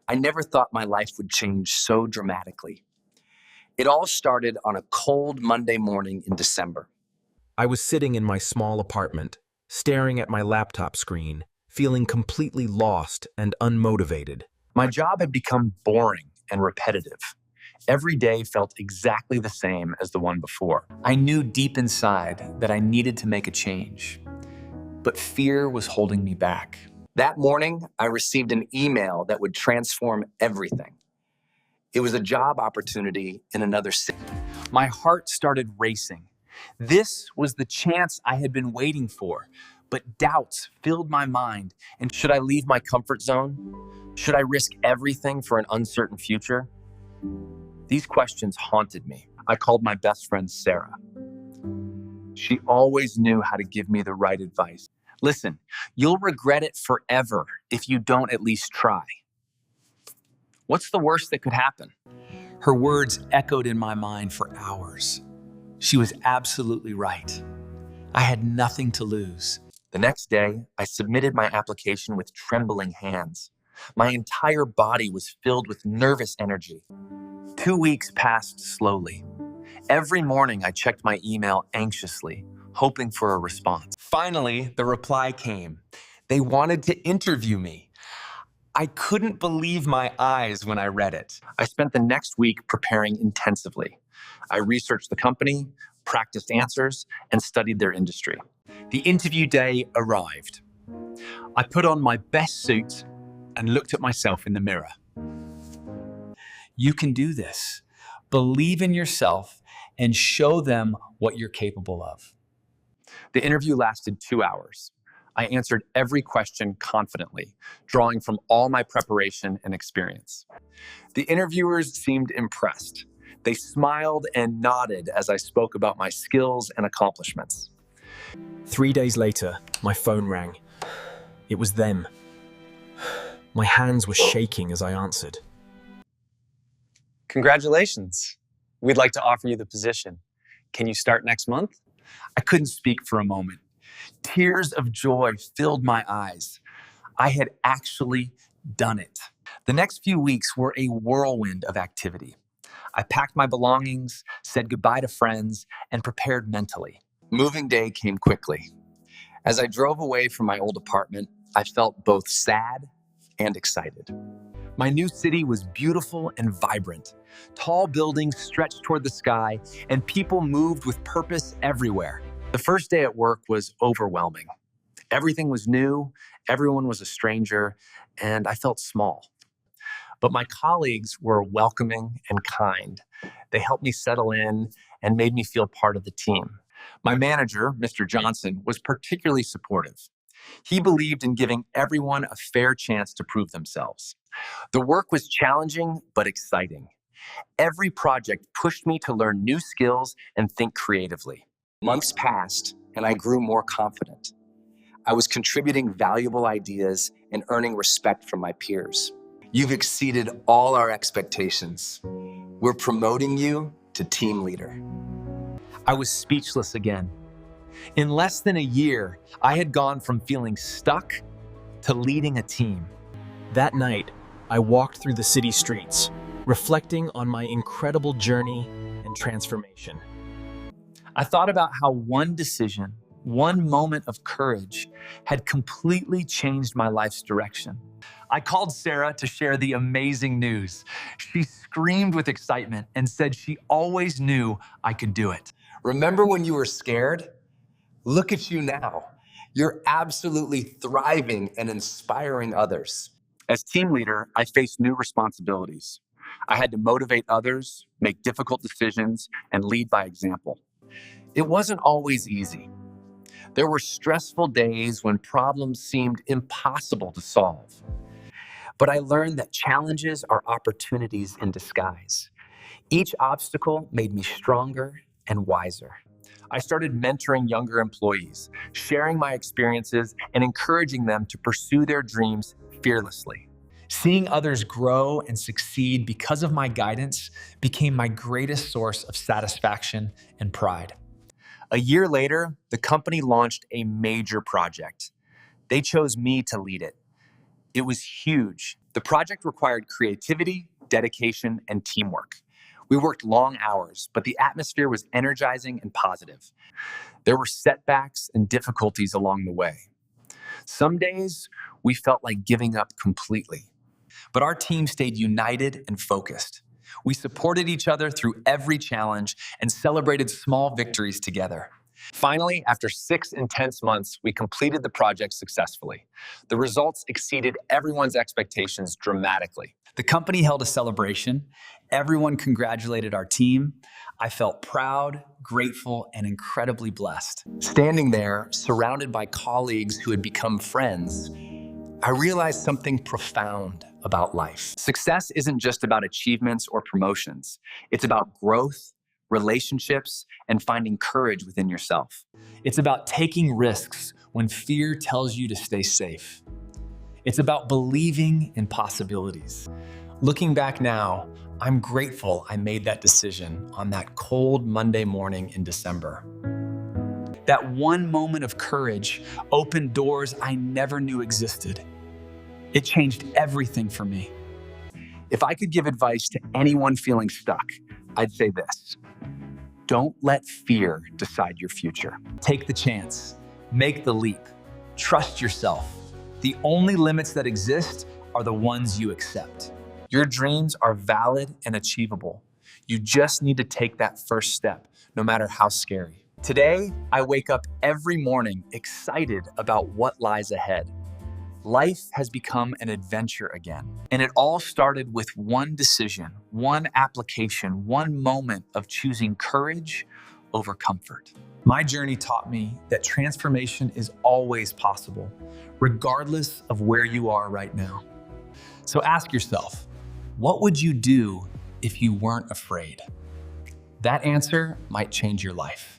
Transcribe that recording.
I never thought my life would change so dramatically. It all started on a cold Monday morning in December. I was sitting in my small apartment, staring at my laptop screen, feeling completely lost and unmotivated. My job had become boring and repetitive. Every day felt exactly the same as the one before. I knew deep inside that I needed to make a change, but fear was holding me back. That morning, I received an email that would transform everything. It was a job opportunity in another city. My heart started racing. This was the chance I had been waiting for, but doubts filled my mind. And should I leave my comfort zone? Should I risk everything for an uncertain future? These questions haunted me. I called my best friend, Sarah. She always knew how to give me the right advice. Listen, you'll regret it forever if you don't at least try. What's the worst that could happen? Her words echoed in my mind for hours. She was absolutely right. I had nothing to lose. The next day, I submitted my application with trembling hands. My entire body was filled with nervous energy. 2 weeks passed slowly. Every morning, I checked my email anxiously, hoping for a response. Finally, the reply came. They wanted to interview me. I couldn't believe my eyes when I read it. I spent the next week preparing intensively. I researched the company, practiced answers, and studied their industry. The interview day arrived. I put on my best suit and looked at myself in the mirror. You can do this. Believe in yourself and show them what you're capable of. The interview lasted 2 hours. I answered every question confidently, drawing from all my preparation and experience. The interviewers seemed impressed. They smiled and nodded as I spoke about my skills and accomplishments. 3 days later, my phone rang. It was them. My hands were shaking as I answered. Congratulations. We'd like to offer you the position. Can you start next month? I couldn't speak for a moment. Tears of joy filled my eyes. I had actually done it. The next few weeks were a whirlwind of activity. I packed my belongings, said goodbye to friends, and prepared mentally. Moving day came quickly. As I drove away from my old apartment, I felt both sad and excited. My new city was beautiful and vibrant. Tall buildings stretched toward the sky, and people moved with purpose everywhere. The first day at work was overwhelming. Everything was new, everyone was a stranger, and I felt small. But my colleagues were welcoming and kind. They helped me settle in and made me feel part of the team. My manager, Mr. Johnson, was particularly supportive. He believed in giving everyone a fair chance to prove themselves. The work was challenging but exciting. Every project pushed me to learn new skills and think creatively. Months passed, and I grew more confident. I was contributing valuable ideas and earning respect from my peers. You've exceeded all our expectations. We're promoting you to team leader. I was speechless again. In less than a year, I had gone from feeling stuck to leading a team. That night, I walked through the city streets, reflecting on my incredible journey and transformation. I thought about how one decision, one moment of courage, had completely changed my life's direction. I called Sarah to share the amazing news. She screamed with excitement and said she always knew I could do it. Remember when you were scared? Look at you now. You're absolutely thriving and inspiring others. As team leader, I faced new responsibilities. I had to motivate others, make difficult decisions, and lead by example. It wasn't always easy. There were stressful days when problems seemed impossible to solve. But I learned that challenges are opportunities in disguise. Each obstacle made me stronger and wiser. I started mentoring younger employees, sharing my experiences and encouraging them to pursue their dreams fearlessly. Seeing others grow and succeed because of my guidance became my greatest source of satisfaction and pride. A year later, the company launched a major project. They chose me to lead it. It was huge, The project required creativity, dedication, and teamwork. We worked long hours, but the atmosphere was energizing and positive. There were setbacks and difficulties along the way. Some days, we felt like giving up completely. But our team stayed united and focused. We supported each other through every challenge and celebrated small victories together. Finally, after 6 intense months, we completed the project successfully. The results exceeded everyone's expectations dramatically. The company held a celebration. Everyone congratulated our team. I felt proud, grateful, and incredibly blessed. Standing there, surrounded by colleagues who had become friends, I realized something profound about life. Success isn't just about achievements or promotions. It's about growth, relationships, and finding courage within yourself. It's about taking risks when fear tells you to stay safe. It's about believing in possibilities. Looking back now, I'm grateful I made that decision on that cold Monday morning in December. That one moment of courage opened doors I never knew existed. It changed everything for me. If I could give advice to anyone feeling stuck, I'd say this: don't let fear decide your future. Take the chance. Make the leap. Trust yourself. The only limits that exist are the ones you accept. Your dreams are valid and achievable. You just need to take that first step, no matter how scary. Today, I wake up every morning excited about what lies ahead. Life has become an adventure again. And it all started with one decision, one application, one moment of choosing courage over comfort. My journey taught me that transformation is always possible, regardless of where you are right now. So ask yourself, what would you do if you weren't afraid? That answer might change your life.